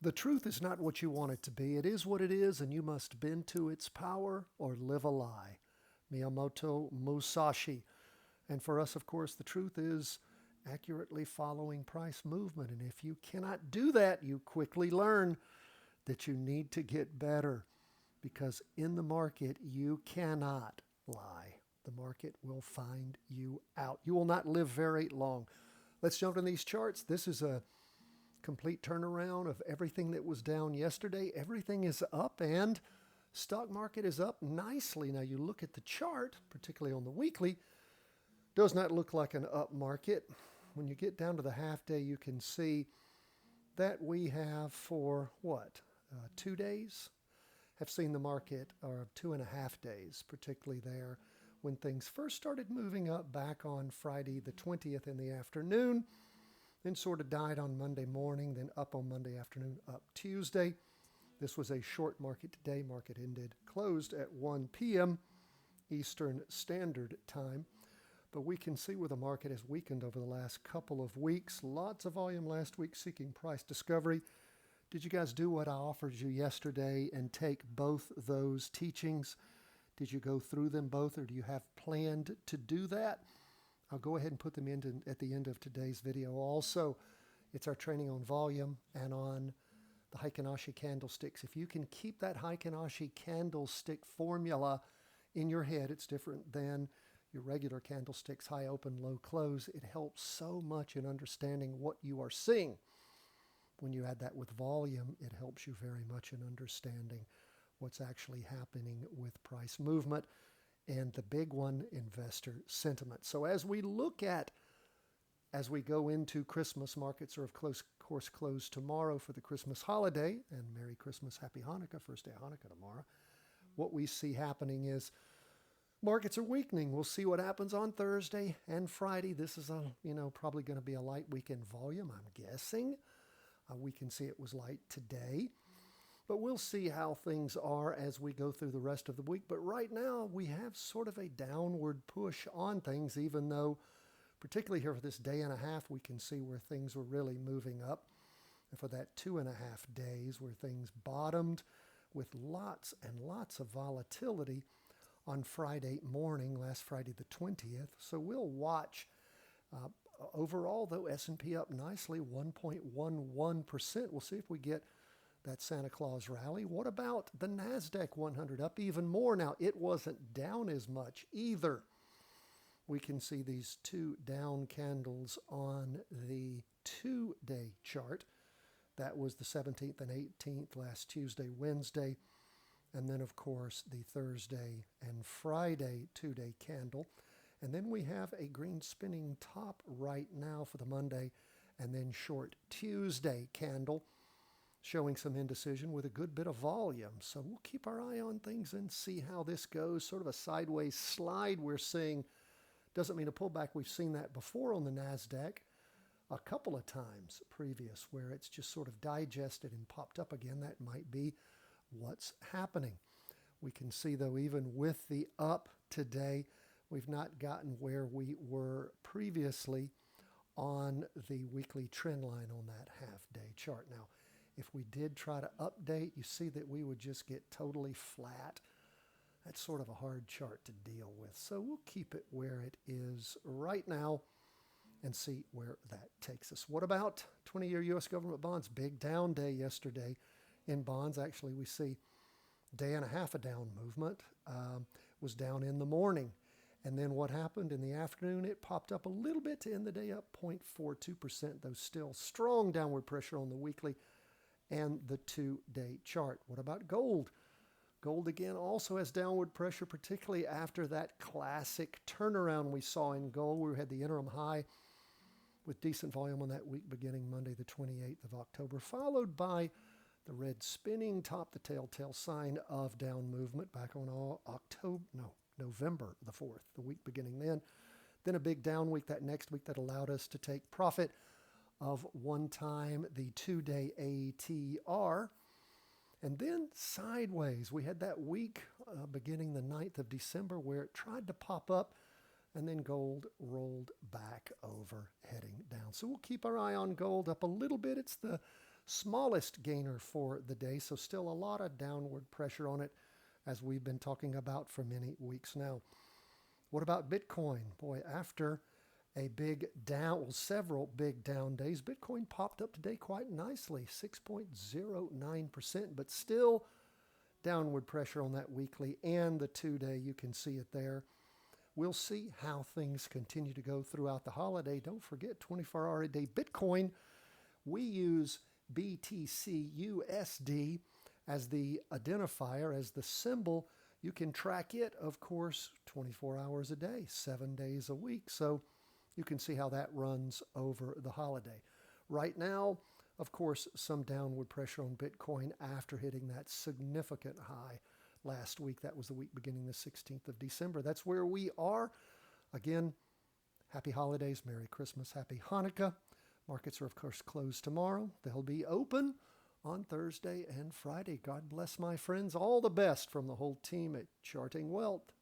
The truth is not what you want it to be. It is what it is, and you must bend to its power or live a lie. Miyamoto Musashi. And for us, of course, the truth is accurately following price movement. And if you cannot do that, you quickly learn that you need to get better, because in the market, you cannot lie. The market will find you out. You will not live very long. Let's jump in these charts. This is a complete turnaround of everything that was down yesterday. Everything is up, and stock market is up nicely. Now you look at the chart, particularly on the weekly, does not look like an up market. When you get down to the half day, you can see that we have for 2 days, have seen the market, or 2.5 days, particularly there when things first started moving up back on Friday the 20th in the afternoon, then sort of died on Monday morning, then up on Monday afternoon, up Tuesday. This was a short market today. Market closed at 1 p.m. Eastern Standard Time. But we can see where the market has weakened over the last couple of weeks. Lots of volume last week seeking price discovery. Did you guys do what I offered you yesterday and take both those teachings? Did you go through them both, or do you have planned to do that? I'll go ahead and put them in at the end of today's video. Also, it's our training on volume and on the Heikin-Ashi candlesticks. If you can keep that Heikin-Ashi candlestick formula in your head, it's different than your regular candlesticks, high open, low close. It helps so much in understanding what you are seeing. When you add that with volume, it helps you very much in understanding what's actually happening with price movement, and the big one, investor sentiment. So as we go into Christmas, markets are of course closed tomorrow for the Christmas holiday, and Merry Christmas, Happy Hanukkah, first day of Hanukkah tomorrow. What we see happening is markets are weakening. We'll see what happens on Thursday and Friday. This is probably going to be a light weekend volume, I'm guessing. We can see it was light today. But we'll see how things are as we go through the rest of the week. But right now, we have sort of a downward push on things, even though, particularly here for this day and a half, we can see where things were really moving up. And for that 2.5 days where things bottomed with lots and lots of volatility on Friday morning, last Friday the 20th. So we'll watch. Overall, though, S&P up nicely, 1.11%. We'll see if we get that Santa Claus rally. What about the NASDAQ 100? Up even more. Now, it wasn't down as much either. We can see these two down candles on the 2-day chart. That was the 17th and 18th, last Tuesday, Wednesday. And then, of course, the Thursday and Friday 2-day candle. And then we have a green spinning top right now for the Monday, and then short Tuesday candle showing some indecision with a good bit of volume. So we'll keep our eye on things and see how this goes. Sort of a sideways slide we're seeing. Doesn't mean a pullback. We've seen that before on the NASDAQ a couple of times previous, where it's just sort of digested and popped up again. That might be what's happening. We can see, though, even with the up today, we've not gotten where we were previously on the weekly trend line on that half-day chart. Now, if we did try to update, you see that we would just get totally flat. That's sort of a hard chart to deal with. So we'll keep it where it is right now and see where that takes us. What about 20-year U.S. government bonds? Big down day yesterday in bonds. Actually, we see day and a half of down movement. Was down in the morning. And then what happened in the afternoon? It popped up a little bit to end the day up 0.42%, though still strong downward pressure on the weekly and the 2-day chart. What about gold? Gold, again, also has downward pressure, particularly after that classic turnaround we saw in gold. We had the interim high with decent volume on that week beginning Monday, the 28th of October, followed by the red spinning top, the telltale sign of down movement back on November the 4th, the week beginning then. Then a big down week that next week that allowed us to take profit of one time the 2-day ATR. And then sideways, we had that week beginning the 9th of December where it tried to pop up, and then gold rolled back over, heading down. So we'll keep our eye on gold, up a little bit. It's the smallest gainer for the day, so still a lot of downward pressure on it, as we've been talking about for many weeks now. What about Bitcoin? Boy, after a big down, well, several big down days, Bitcoin popped up today quite nicely, 6.09%, but still downward pressure on that weekly and the 2-day. You can see it there. We'll see how things continue to go throughout the holiday. Don't forget, 24-hour a day Bitcoin. We use BTC/USD as the identifier, as the symbol. You can track it, of course, 24 hours a day, 7 days a week. So you can see how that runs over the holiday. Right now, of course, some downward pressure on Bitcoin after hitting that significant high last week. That was the week beginning the 16th of December. That's where we are. Again, happy holidays, Merry Christmas, Happy Hanukkah. Markets are, of course, closed tomorrow. They'll be open on Thursday and Friday. God bless, my friends. All the best from the whole team at Charting Wealth.